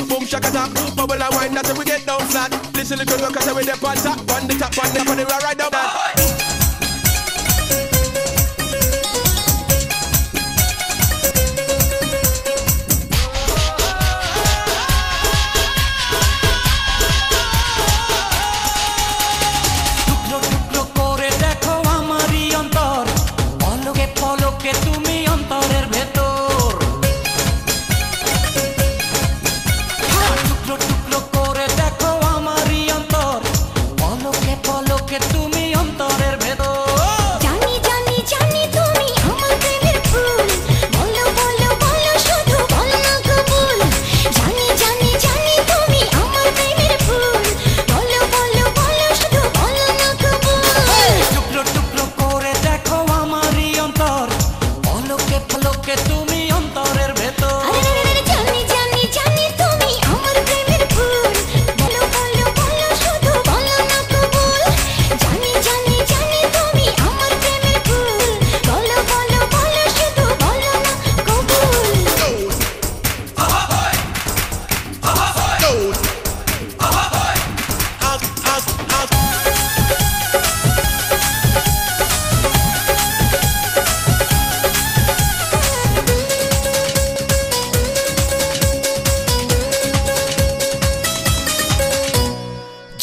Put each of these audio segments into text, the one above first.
Boom shakata, bubble and wine that's how we get down flat. Listen little rock cause we dey on top, on the top, on the right down that.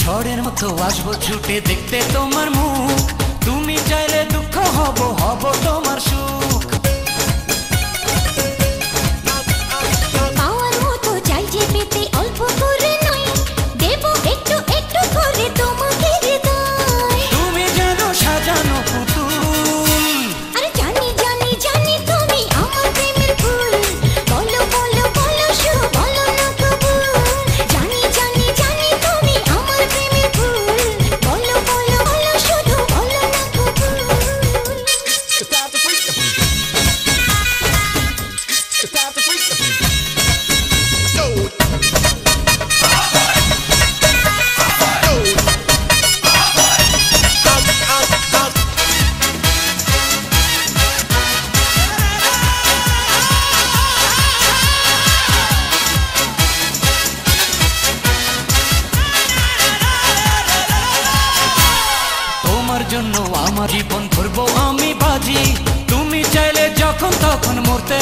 ঝড়ের মতো আসবো ছুটে দেখতে তোমার মুখ, তুমি চাইলে দুঃখ হব হব তোমার সুখ। পাওয়ার মতো চাই যে পেতে অল্প করে নয়, দেব একটু একটু করে তোমাকে হৃদয়। তুমি যেন সাজানো পুতুল, আরে জানি জানি জানি তুমি আমার প্রেমের ফুল, বলো বলো বলো শুধু বলো না কবুল। জানি জানি জানি তুমি আমার প্রেমের ফুল, বলো বলো বলো শুধু বলো না কবুল। তোমার জন্য আমার জীবন ধরবো আমি বাজি, তুমি চাইলে যখন তখন মরতে